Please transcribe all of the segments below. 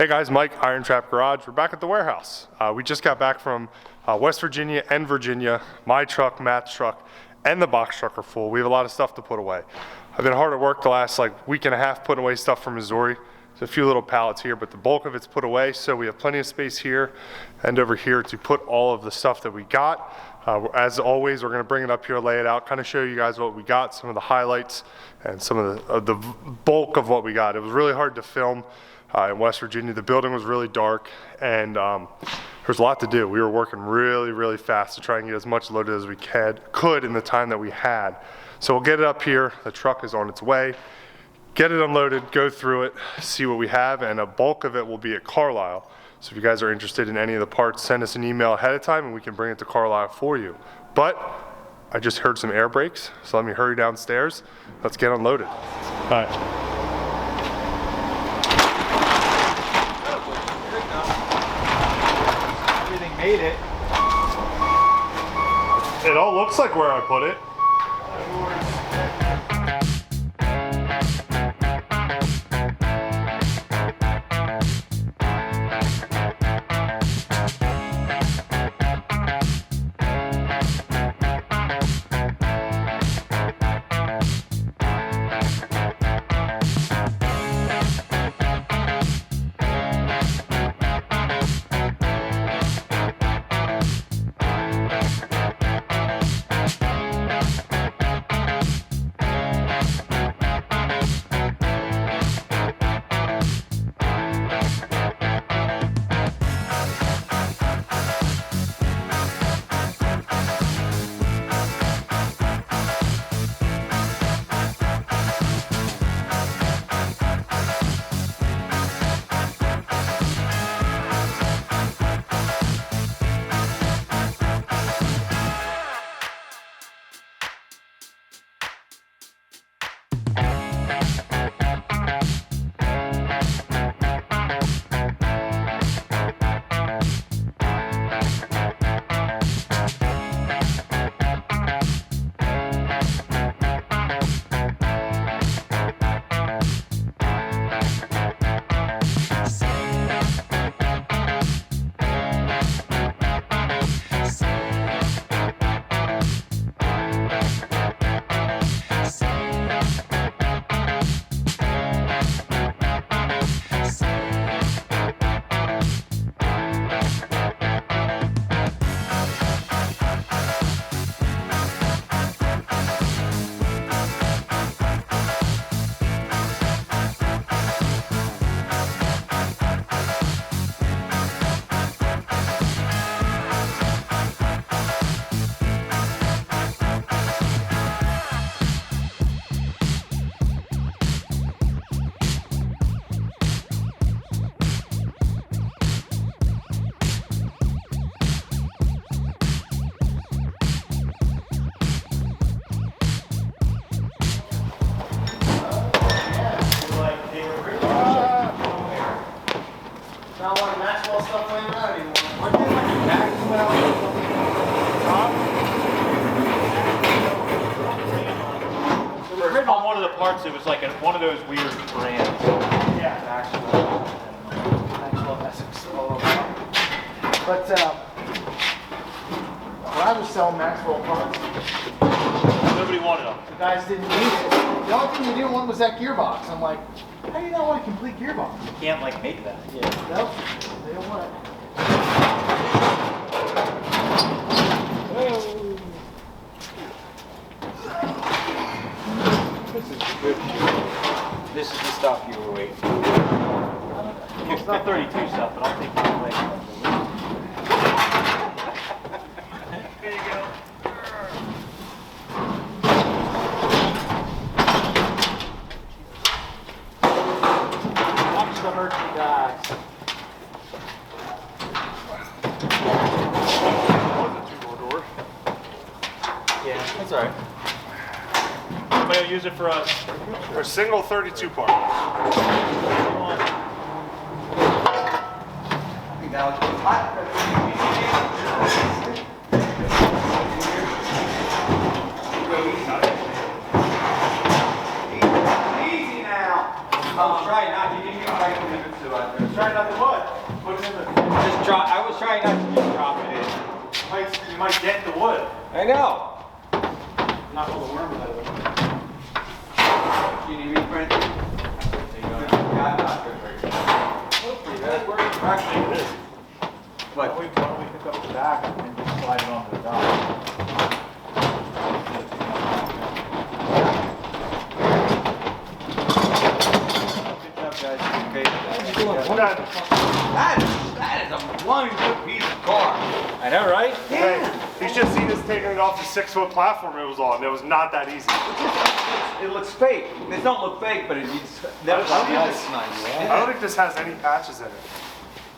Hey guys, Mike, IronTrap Garage. We're back at the warehouse. We just got back from West Virginia and Virginia. My truck, Matt's truck, and the box truck are full. We have a lot of stuff to put away. I've been hard at work the last week and a half putting away stuff from Missouri. There's a few little pallets here, but the bulk of it's put away, so we have plenty of space here and over here to put all of the stuff that we got. As always, we're gonna bring it up here, lay it out, kind of show you guys what we got, some of the highlights, and some of the bulk of what we got. It was really hard to film in West Virginia. The building was really dark, and there's a lot to do. We were working really, really fast to try and get as much loaded as we could in the time that we had. So we'll get it up here. The truck is on its way. Get it unloaded, go through it, see what we have, and a bulk of it will be at Carlisle. So if you guys are interested in any of the parts, send us an email ahead of time and we can bring it to Carlisle for you. But I just heard some air brakes, so let me hurry downstairs. Let's get unloaded. All right. Everything made it. It all looks like where I put it. On one of the parts, it was like one of those weird brands. Yeah, Maxwell Essex all over. But when I was selling Maxwell parts, nobody wanted them. The guys didn't need it. The only thing they didn't want was that gearbox. I'm like, how do you not want a complete gearbox? You can't make that. Yeah. Nope. They don't want it. This is the stuff you were waiting for. It's not 32 stuff, but I'll take it away. There you go. Watch the merchandise. That was a two-door door. Yeah, that's all right. Somebody will use it for us. For a single 32 part. Easy now. I'll try not to get you right from the Try not to what? Put it in the... Just drop. I was trying not to just drop it in. You might dent the wood. I know. Knock all the worms out of it. Do you need me, Brent? There you go. Yeah, I'm not good right now. Hopefully that works. Actually, it is. What? Why don't we pick up the back and just slide it onto the dock? That is a one good piece of car. I know, right? Hey, he's just seen us taking it off the 6-foot platform it was on. It was not that easy. It looks fake. It don't look fake, but it's nice. I don't think this has any patches in it.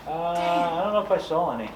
I don't know if I saw any.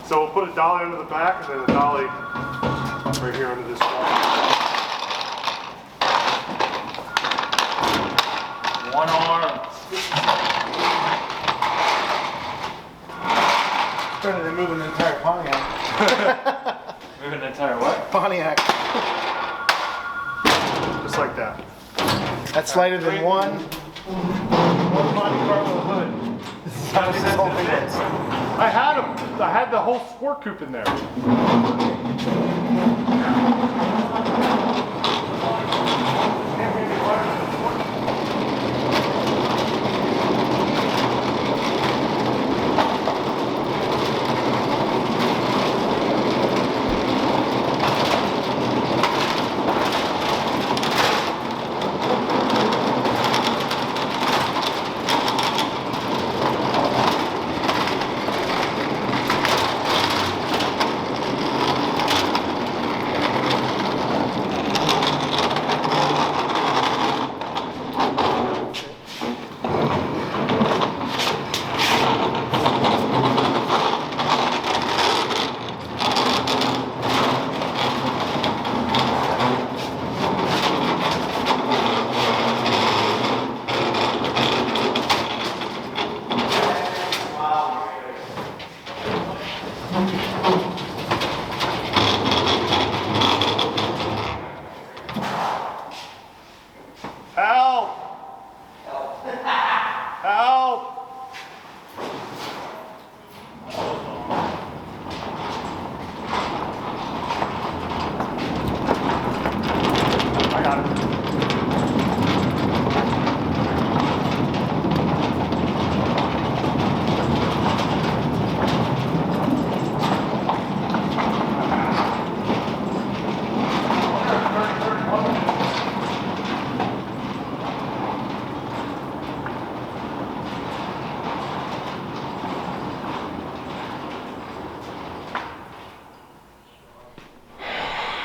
So we'll put a dolly under the back and then a dolly right here under this wall. One arm. Better than moving the entire Pontiac. Moving the entire what? Pontiac. Just like that. That's lighter than one Monte Carlo hood. This is how this whole thing is. I had them. I had the whole sport coupe in there.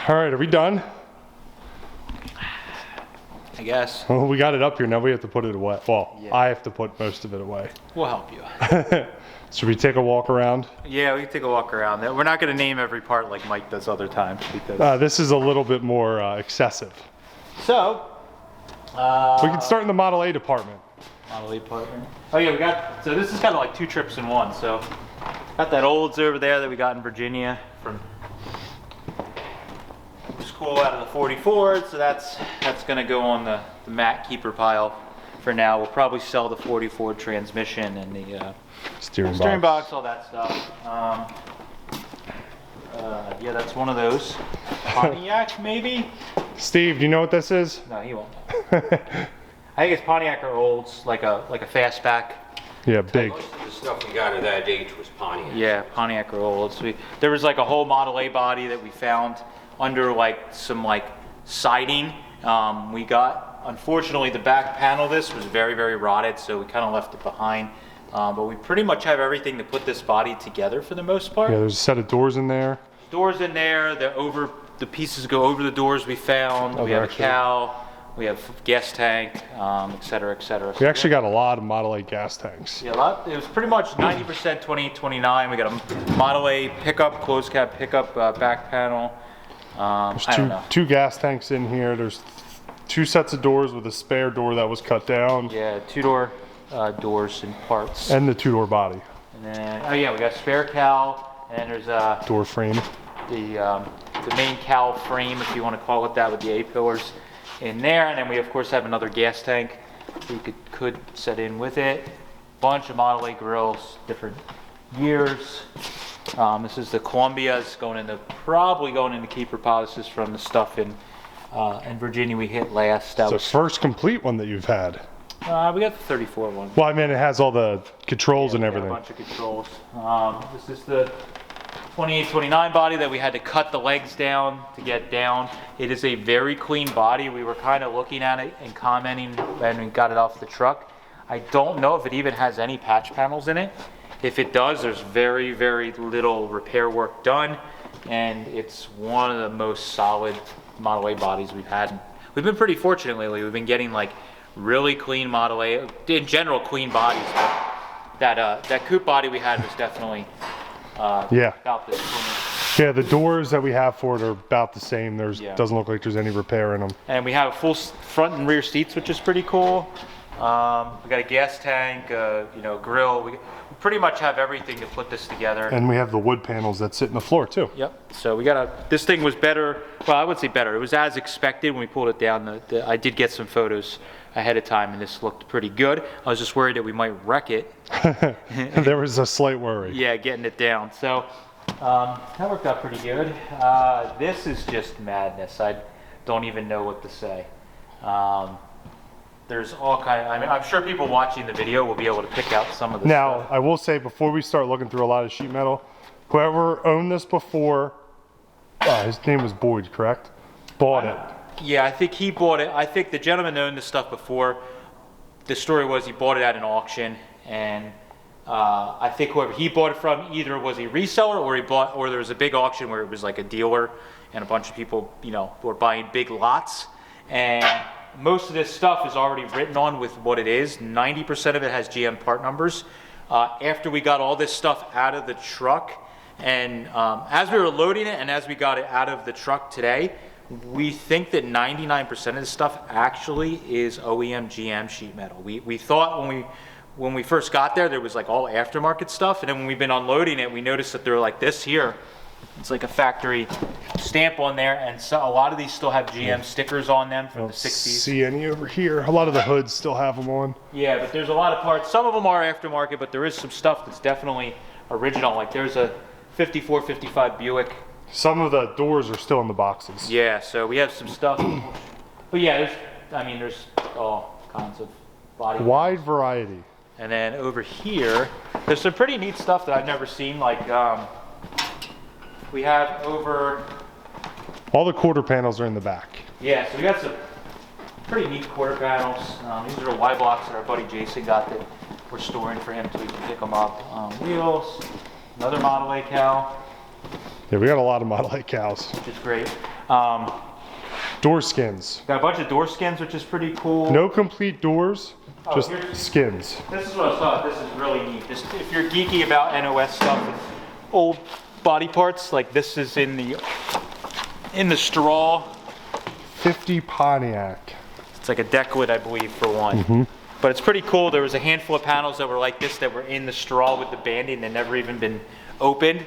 All right, are we done? I guess. Well, we got it up here. Now we have to put it away. Well, Yeah. I have to put most of it away. We'll help you. Should we take a walk around? Yeah, we can take a walk around. We're not going to name every part like Mike does other times because. This is a little bit more excessive. So. We can start in the Model A department. Model A department. Oh yeah, we got. So this is kind of like 2 trips in one. So got that Olds over there that we got in Virginia from. School out of the 44, so that's going to go on the mat keeper pile for now. We'll probably sell the 44 transmission and the steering box, all that stuff. Yeah, that's one of those. Pontiac, maybe? Steve, do you know what this is? No, he won't know. I think it's Pontiac or Olds, like a fastback. Yeah, big. Most of the stuff we got at that age was Pontiac. Yeah, Pontiac or Olds. There was like a whole Model A body that we found under like some like siding. We got, unfortunately, the back panel of this was very, very rotted, so we kind of left it behind. But we pretty much have everything to put this body together for the most part. Yeah, there's a set of doors in there. Doors in there. The pieces go over the doors we found. Oh, we have a actually. cow. We have gas tank, et cetera, et cetera. We actually got a lot of Model A gas tanks. Yeah, a lot. It was pretty much 90% 2029. We got a Model A pickup, closed cab pickup, back panel. I don't know. Two gas tanks in here. There's 2 sets of doors with a spare door that was cut down. Yeah, 2-door doors and parts. And the 2-door body. And then, oh yeah, we got spare cowl, and there's Door frame. the main cowl frame, if you want to call it that, with the A-pillars in there. And then we of course have another gas tank we could set in with it. Bunch of Model A grills, different years. This is the Columbia's probably going into keeper pods. This is from the stuff in Virginia we hit last. That It's the first complete one that you've had. We got the 34 one. Well, I mean, it has all the controls and everything. A bunch of controls. This is the 28-29 body that we had to cut the legs down to get down. It is a very clean body. We were kind of looking at it and commenting when we got it off the truck. I don't know if it even has any patch panels in it. If it does, there's very, very little repair work done, and it's one of the most solid Model A bodies we've had. We've been pretty fortunate lately. We've been getting like really clean Model A, in general clean bodies. But that coupe body we had was definitely about this clean. Yeah, the doors that we have for it are about the same. Doesn't look like there's any repair in them. And we have full front and rear seats, which is pretty cool. We got a gas tank, grill. We pretty much have everything to put this together. And we have the wood panels that sit in the floor too. Yep. So this thing was better. Well, I would say better. It was as expected when we pulled it down. I did get some photos ahead of time, and this looked pretty good. I was just worried that we might wreck it. There was a slight worry. Yeah, getting it down. So that worked out pretty good. This is just madness. I don't even know what to say. There's all kind of, I'm sure people watching the video will be able to pick out some of the Now, stuff. I will say before we start looking through a lot of sheet metal, whoever owned this before, his name was Boyd, correct? Bought it. Yeah, I think he bought it. I think the gentleman owned this stuff before. The story was he bought it at an auction, and I think whoever he bought it from either was a reseller or there was a big auction where it was like a dealer and a bunch of people, were buying big lots. And most of this stuff is already written on with what it is. 90% of it has GM part numbers. After we got all this stuff out of the truck, and as we were loading it and as we got it out of the truck today, we think that 99% of this stuff actually is OEM GM sheet metal. We thought when we first got there was like all aftermarket stuff, and then when we've been unloading it, we noticed that they're like this here. It's like a factory stamp on there, and so a lot of these still have GM stickers on them from the 60s. See any over here? A lot of the hoods still have them on. Yeah, but there's a lot of parts. Some of them are aftermarket, but there is some stuff that's definitely original. Like there's a 54, 55 Buick. Some of the doors are still in the boxes. Yeah, so we have some stuff. But yeah, there's all kinds of body. Wide variety. And then over here, there's some pretty neat stuff that I've never seen. Like we have over. All the quarter panels are in the back. Yeah, so we got some pretty neat quarter panels. These are the Y blocks that our buddy Jason got that we're storing for him so we can pick them up. Wheels, another Model A cow. Yeah, we got a lot of Model A cows. Which is great. Door skins. Got a bunch of door skins, which is pretty cool. No complete doors, just here's- skins. This is what I thought. This is really neat. If you're geeky about NOS stuff and old body parts, like this is in the straw. 50 Pontiac. It's like a deck lid, I believe, for one. But it's pretty cool. There was a handful of panels that were like this that were in the straw with the banding that never even been opened.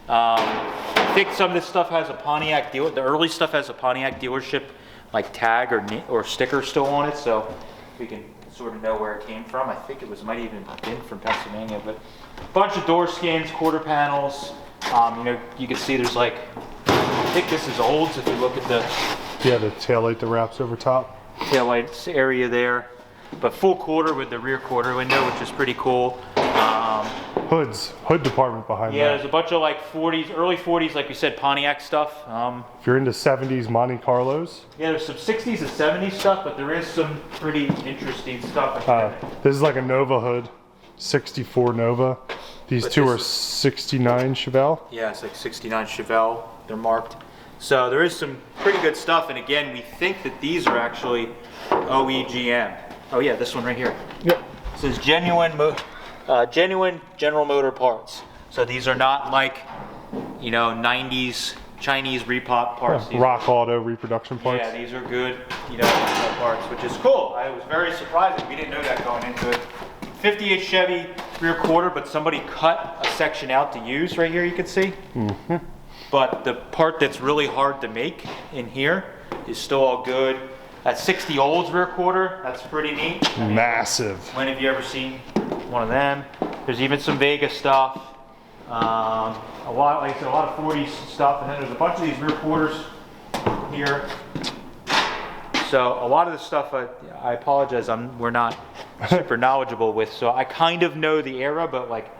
I think some of this stuff has a Pontiac dealer. The early stuff has a Pontiac dealership like tag or sticker still on it, so we can sort of know where it came from. I think it might even been from Pennsylvania. But a bunch of door skins, quarter panels. You can see there's like, I think this is Olds if you look at the taillight that wraps over top. taillights area there. But full quarter with the rear quarter window, which is pretty cool. Hood department behind Yeah, that. there's a bunch of like 40s, early 40s, like we said, Pontiac stuff. If you're into 70s Monte Carlos. Yeah, there's some 60s and 70s stuff, but there is some pretty interesting stuff. This is like a Nova hood, 64 Nova. These But two this are is- 69 Chevelle. Yeah, it's like 69 Chevelle. They're marked. So there is some pretty good stuff. And again, we think that these are actually OEGM. Oh yeah, this one right here. Yep. This is genuine General Motor parts. So these are not like, 90s Chinese repop parts. These Rock Auto reproduction parts. Yeah, these are good, parts, which is cool. I was very surprised. We didn't know that going into it. 58 Chevy rear quarter, but somebody cut a section out to use right here, you can see. But the part that's really hard to make in here is still all good. That 60 olds rear quarter, that's pretty neat. I mean, Massive. when have you ever seen one of them? There's even some Vegas stuff. A lot, like I said, a lot of 40s stuff, and then there's a bunch of these rear quarters here. So a lot of the stuff, I apologize, we're not super knowledgeable with, so I kind of know the era, but like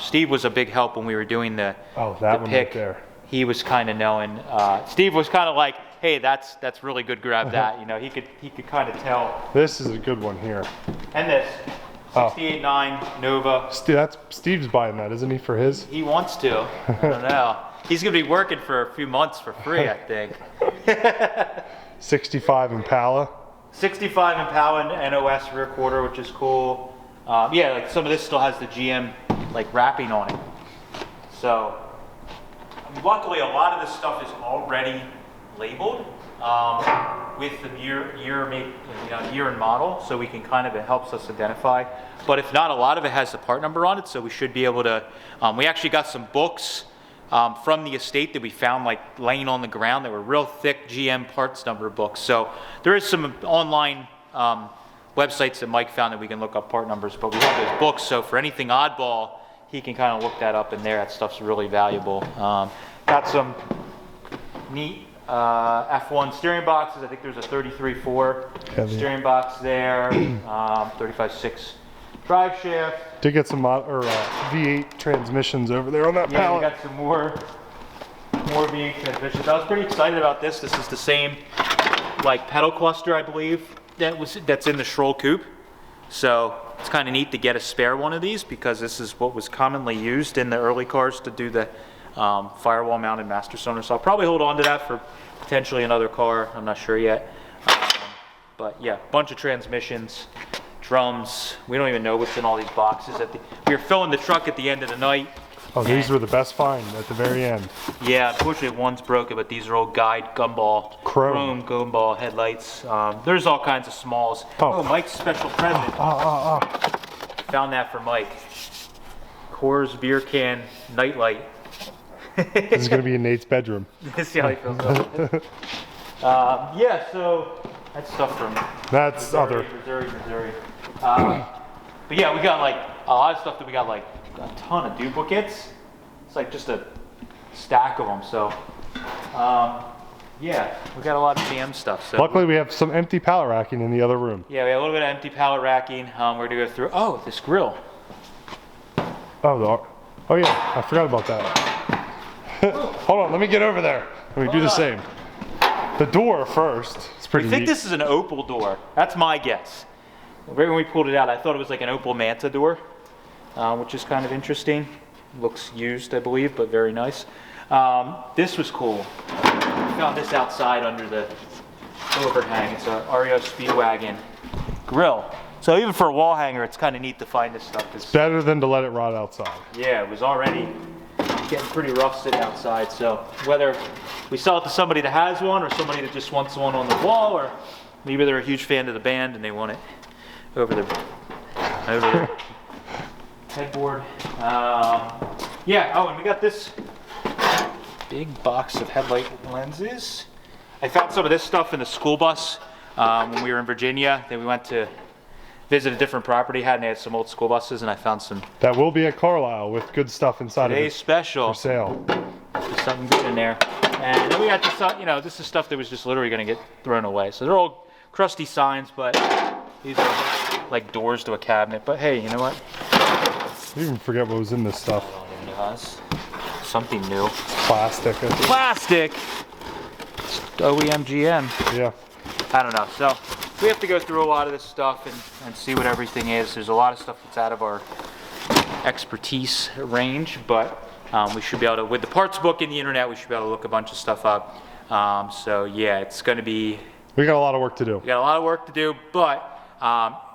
Steve was a big help when we were doing the That the one pick. right there. He was kind of knowing. Steve was kind of like, hey, that's really good. Grab that. You know, he could kind of tell. This is a good one here. And this 68.9 Nova. Steve's buying that, isn't he, for his? He wants to. I don't know. He's gonna be working for a few months for free, I think. 65 Impala. 65 Impala and NOS rear quarter, which is cool. Yeah, like some of this still has the GM like wrapping on it. So luckily, a lot of this stuff is already labeled with the year and model, so we can kind of, it helps us identify. But if not, a lot of it has the part number on it, so we should be able to. We actually got some books from the estate that we found like laying on the ground that were real thick GM parts number books. So there is some online websites that Mike found that we can look up part numbers, but we have those books, so for anything oddball, he can kind of look that up in there. That stuff's really valuable. Got some neat F1 steering boxes. I think there's a 33.4 steering box there, 35.6 drive shaft. Did get some V8 transmissions over there on that Yeah, pallet. we got some more V8 transmissions. I was pretty excited about this. This is the same like pedal cluster, I believe, that's in the Schroll coupe. So it's kind of neat to get a spare one of these, because this is what was commonly used in the early cars to do the firewall mounted master cylinder. So I'll probably hold on to that for potentially another car. I'm not sure yet. But yeah, bunch of transmissions, drums. We don't even know what's in all these boxes. We were filling the truck at the end of the night. Oh, these were the best find at the very end. Yeah, unfortunately one's broken, but these are old guide gumball, chrome gumball headlights. There's all kinds of smalls. Oh, Mike's special present. Found that for Mike. Coors beer can nightlight. This is going to be in Nate's bedroom. See how he feels about it. Yeah, so that's stuff from Missouri. But yeah, we got like a lot of stuff that we got like a ton of duplicates. It's like just a stack of them. So yeah, we got a lot of GM stuff. So luckily, we have some empty pallet racking in the other room. yeah, we have a little bit of empty pallet racking. We're gonna go through. Oh, this grill. Oh yeah, I forgot about that. Hold on, let me get over there. Let me do the same. The door first. It's pretty I think neat. this is an opal door. That's my guess. Right when we pulled it out, I thought it was like an opal manta door, which is kind of interesting. Looks used, I believe, but very nice. This was cool. I found this outside under the overhang. It's a REO Speedwagon grill. So even for a wall hanger, it's kind of neat to find this stuff. Better than to let it rot outside. Yeah, it was already getting pretty rough sitting outside. So whether we sell it to somebody that has one, or somebody that just wants one on the wall, or maybe they're a huge fan of the band and they want it over the headboard. Yeah, oh, and we got this big box of headlight lenses. I found some of this stuff in the school bus when we were in Virginia. Then we went to visit a different property, and they had some old school buses, and I found some. That will be at Carlisle with good stuff inside Today's of it special. for sale. There's something good in there. And then we got this, this is stuff that was just literally going to get thrown away. So they're old crusty signs, but these are like doors to a cabinet. But hey, you know what? I even forget what was in this stuff. Something new. Plastic. I think. Plastic. It's OEM GM. Yeah. I don't know. So we have to go through a lot of this stuff and see what everything is. There's a lot of stuff that's out of our expertise range, but we should be able to, with the parts book in the internet, we should be able to look a bunch of stuff up. So yeah, it's going to be. We got a lot of work to do. We got a lot of work to do, but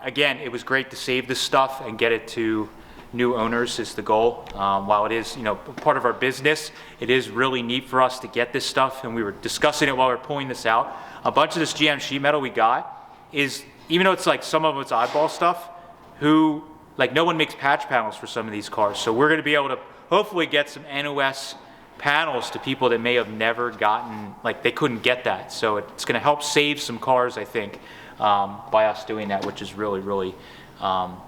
again, it was great to save this stuff and get it to new owners is the goal. While it is, part of our business, it is really neat for us to get this stuff, and we were discussing it while we were pulling this out. A bunch of this GM sheet metal we got is, even though it's like some of it's oddball stuff, no one makes patch panels for some of these cars. So we're going to be able to hopefully get some NOS panels to people that may have never gotten, like they couldn't get that. So it's going to help save some cars, I think, by us doing that, which is really, really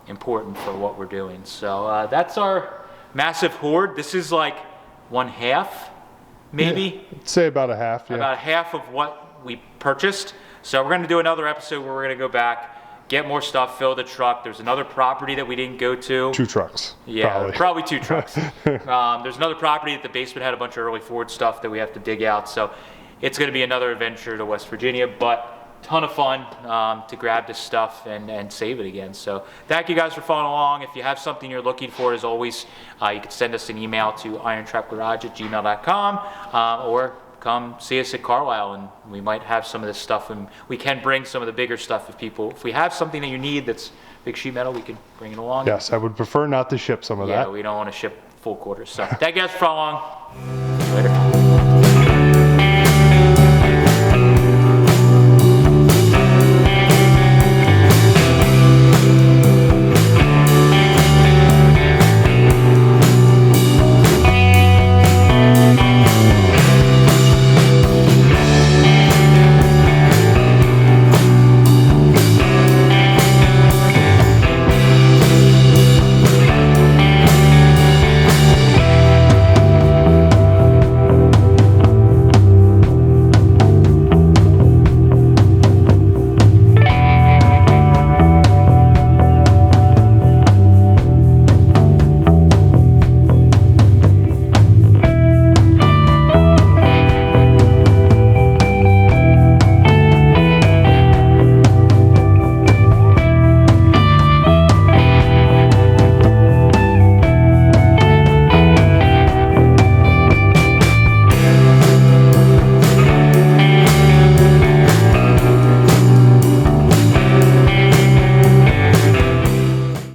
important for what we're doing. So that's our massive hoard. This is like 1/2, maybe. Yeah, I'd say about a half, yeah. About half of what we purchased. So we're going to do another episode where we're going to go back, get more stuff, fill the truck. There's another property that we didn't go to. 2 trucks. Yeah, probably 2 trucks. There's another property that the basement had a bunch of early Ford stuff that we have to dig out. So it's going to be another adventure to West Virginia, but ton of fun to grab this stuff and save it again. So thank you guys for following along. If you have something you're looking for, as always, you can send us an email to irontrapgarage@gmail.com or come see us at Carlisle, and we might have some of this stuff, and we can bring some of the bigger stuff if we have something that you need that's big sheet metal, we can bring it along. Yes, I would prefer not to ship some of that. Yeah, we don't want to ship full quarters. So thank you guys for following along. Later.